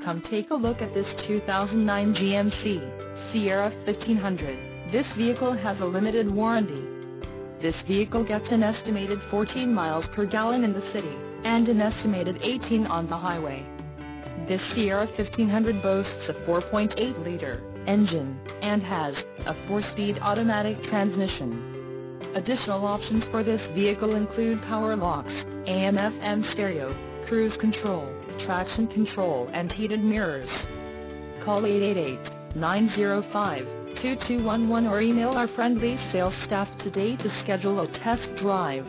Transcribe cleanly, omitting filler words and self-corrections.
Come take a look at this 2009 GMC Sierra 1500. This vehicle has a limited warranty. This vehicle gets an estimated 14 miles per gallon in the city, and an estimated 18 on the highway. This Sierra 1500 boasts a 4.8-liter engine, and has a 4-speed automatic transmission. Additional options for this vehicle include power locks, AM/FM stereo, cruise control, traction control and heated mirrors. Call 888-905-2211 or email our friendly sales staff today to schedule a test drive.